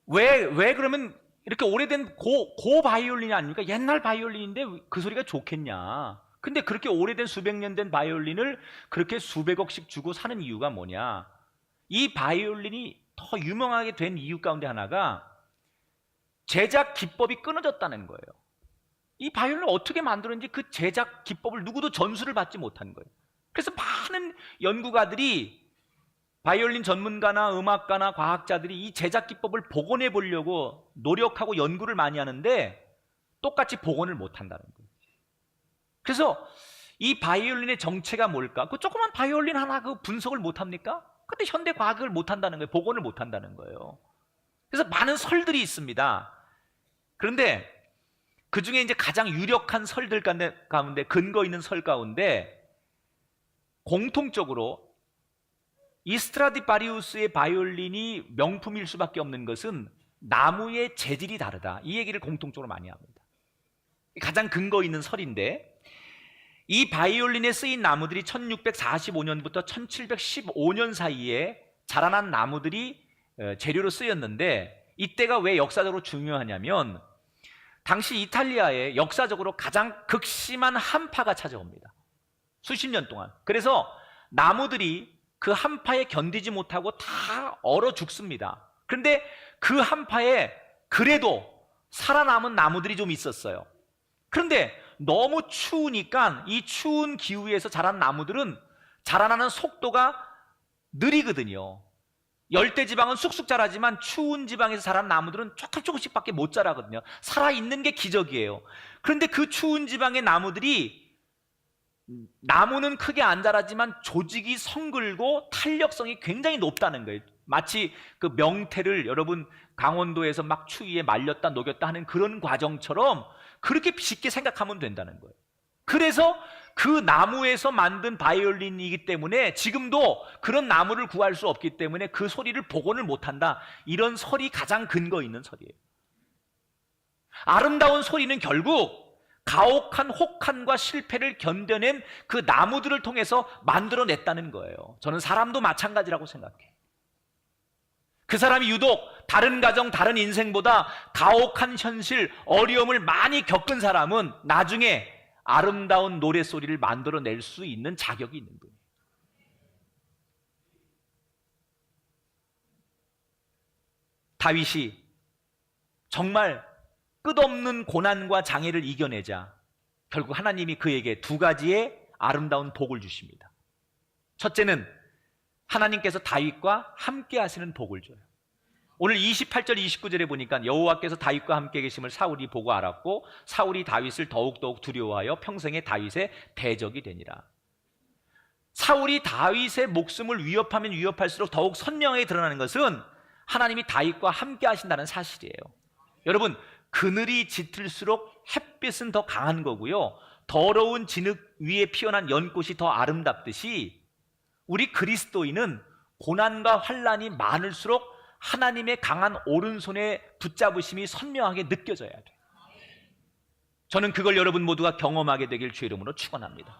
왜 그러면 이렇게 오래된 고 바이올린이 아닙니까? 옛날 바이올린인데 그 소리가 좋겠냐? 근데 그렇게 오래된 수백 년 된 바이올린을 그렇게 수백억씩 주고 사는 이유가 뭐냐? 이 바이올린이 더 유명하게 된 이유 가운데 하나가 제작 기법이 끊어졌다는 거예요. 이 바이올린을 어떻게 만드는지 그 제작 기법을 누구도 전수를 받지 못한 거예요. 그래서 많은 연구가들이, 바이올린 전문가나 음악가나 과학자들이 이 제작 기법을 복원해 보려고 노력하고 연구를 많이 하는데 똑같이 복원을 못 한다는 거예요. 그래서 이 바이올린의 정체가 뭘까? 그 조그만 바이올린 하나 그 분석을 못 합니까? 근데 현대 과학을 못 한다는 거예요. 복원을 못 한다는 거예요. 그래서 많은 설들이 있습니다. 그런데 그 중에 이제 가장 유력한 설들 가운데, 근거 있는 설 가운데 공통적으로 이 스트라디바리우스의 바이올린이 명품일 수밖에 없는 것은 나무의 재질이 다르다. 이 얘기를 공통적으로 많이 합니다. 가장 근거 있는 설인데, 이 바이올린에 쓰인 나무들이 1645년부터 1715년 사이에 자라난 나무들이 재료로 쓰였는데, 이때가 왜 역사적으로 중요하냐면 당시 이탈리아에 역사적으로 가장 극심한 한파가 찾아옵니다. 수십 년 동안. 그래서 나무들이 그 한파에 견디지 못하고 다 얼어 죽습니다. 그런데 그 한파에 그래도 살아남은 나무들이 좀 있었어요. 그런데 너무 추우니까 이 추운 기후에서 자란 나무들은 자라나는 속도가 느리거든요. 열대지방은 쑥쑥 자라지만 추운 지방에서 자란 나무들은 조금씩밖에 못 자라거든요. 살아있는 게 기적이에요. 그런데 그 추운 지방의 나무들이, 나무는 크게 안 자라지만 조직이 성글고 탄력성이 굉장히 높다는 거예요. 마치 그 명태를 여러분 강원도에서 막 추위에 말렸다 녹였다 하는 그런 과정처럼 그렇게 쉽게 생각하면 된다는 거예요. 그래서 그 나무에서 만든 바이올린이기 때문에 지금도 그런 나무를 구할 수 없기 때문에 그 소리를 복원을 못한다. 이런 설이 가장 근거 있는 설이에요. 아름다운 소리는 결국 가혹한 혹한과 실패를 견뎌낸 그 나무들을 통해서 만들어냈다는 거예요. 저는 사람도 마찬가지라고 생각해요. 그 사람이 유독 다른 가정, 다른 인생보다 가혹한 현실, 어려움을 많이 겪은 사람은 나중에 아름다운 노랫소리를 만들어낼 수 있는 자격이 있는 거예요. 다윗이 정말 끝없는 고난과 장애를 이겨내자 결국 하나님이 그에게 두 가지의 아름다운 복을 주십니다. 첫째는 하나님께서 다윗과 함께 하시는 복을 줘요. 오늘 28절 29절에 보니까 여호와께서 다윗과 함께 계심을 사울이 보고 알았고 사울이 다윗을 더욱더욱 두려워하여 평생에 다윗의 대적이 되니라. 사울이 다윗의 목숨을 위협하면 위협할수록 더욱 선명하게 드러나는 것은 하나님이 다윗과 함께 하신다는 사실이에요. 여러분, 그늘이 짙을수록 햇빛은 더 강한 거고요, 더러운 진흙 위에 피어난 연꽃이 더 아름답듯이 우리 그리스도인은 고난과 환난이 많을수록 하나님의 강한 오른손의 붙잡으심이 선명하게 느껴져야 돼요. 저는 그걸 여러분 모두가 경험하게 되길 주의 이름으로 축원합니다.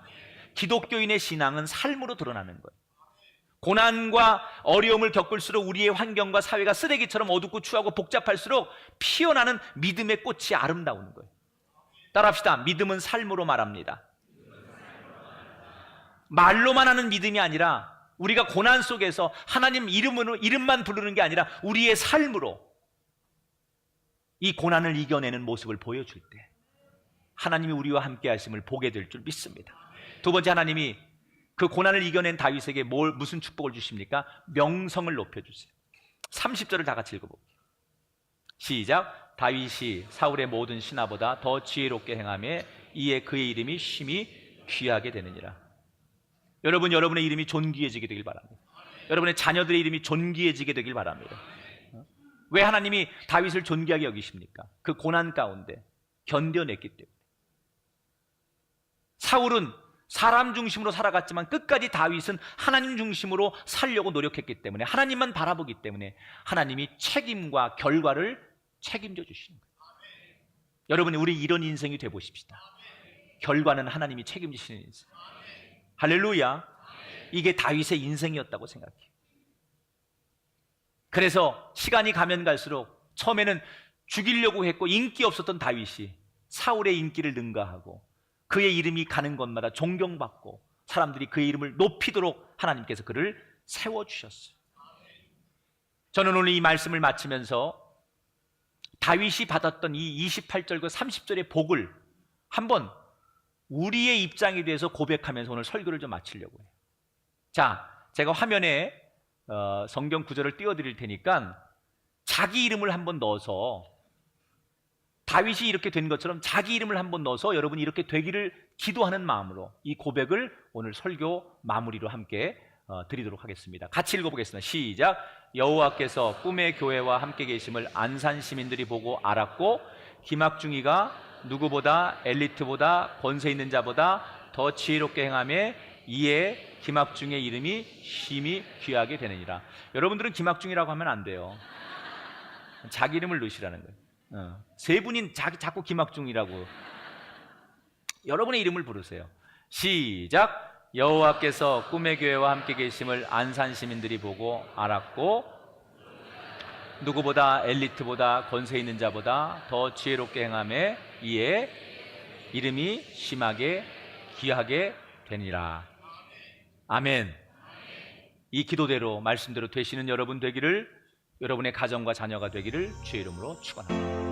기독교인의 신앙은 삶으로 드러나는 거예요. 고난과 어려움을 겪을수록 우리의 환경과 사회가 쓰레기처럼 어둡고 추하고 복잡할수록 피어나는 믿음의 꽃이 아름다운 거예요. 따라합시다. 믿음은 삶으로 말합니다. 말로만 하는 믿음이 아니라 우리가 고난 속에서 하나님 이름만 부르는 게 아니라 우리의 삶으로 이 고난을 이겨내는 모습을 보여줄 때 하나님이 우리와 함께 하심을 보게 될 줄 믿습니다. 두 번째, 하나님이 그 고난을 이겨낸 다윗에게 무슨 축복을 주십니까? 명성을 높여주세요. 30절을 다 같이 읽어볼게요. 시작. 다윗이 사울의 모든 신하보다 더 지혜롭게 행하며 이에 그의 이름이 심히 귀하게 되느니라. 여러분, 여러분의 이름이 존귀해지게 되길 바랍니다. 여러분의 자녀들의 이름이 존귀해지게 되길 바랍니다. 왜 하나님이 다윗을 존귀하게 여기십니까? 그 고난 가운데 견뎌냈기 때문에. 사울은 사람 중심으로 살아갔지만 끝까지 다윗은 하나님 중심으로 살려고 노력했기 때문에, 하나님만 바라보기 때문에 하나님이 책임과 결과를 책임져 주시는 거예요. 여러분, 우리 이런 인생이 되보십시다. 결과는 하나님이 책임지시는 인생. 할렐루야. 이게 다윗의 인생이었다고 생각해요. 그래서 시간이 가면 갈수록 처음에는 죽이려고 했고 인기 없었던 다윗이 사울의 인기를 능가하고 그의 이름이 가는 곳마다 존경받고 사람들이 그의 이름을 높이도록 하나님께서 그를 세워주셨어요. 저는 오늘 이 말씀을 마치면서 다윗이 받았던 이 28절과 30절의 복을 한번 우리의 입장에 대해서 고백하면서 오늘 설교를 좀 마치려고 해요. 자, 제가 화면에 성경 구절을 띄워드릴 테니까 자기 이름을 한번 넣어서, 다윗이 이렇게 된 것처럼 자기 이름을 한번 넣어서 여러분이 이렇게 되기를 기도하는 마음으로 이 고백을 오늘 설교 마무리로 함께 드리도록 하겠습니다. 같이 읽어보겠습니다. 시작. 여호와께서 꿈의 교회와 함께 계심을 안산 시민들이 보고 알았고 김학중이가 누구보다 엘리트보다 권세 있는 자보다 더 지혜롭게 행하며 이에 김학중의 이름이 심히 귀하게 되느니라. 여러분들은 김학중이라고 하면 안 돼요. 자기 이름을 넣으시라는 거예요. 세 분이 자꾸 김학중이라고. 여러분의 이름을 부르세요. 시작. 여호와께서 꿈의 교회와 함께 계심을 안산 시민들이 보고 알았고 누구보다 엘리트보다 권세 있는 자보다 더 지혜롭게 행하며 이에 이름이 심하게 귀하게 되니라. 아멘. 이 기도대로 말씀대로 되시는 여러분 되기를, 여러분의 가정과 자녀가 되기를 주의 이름으로 축원합니다.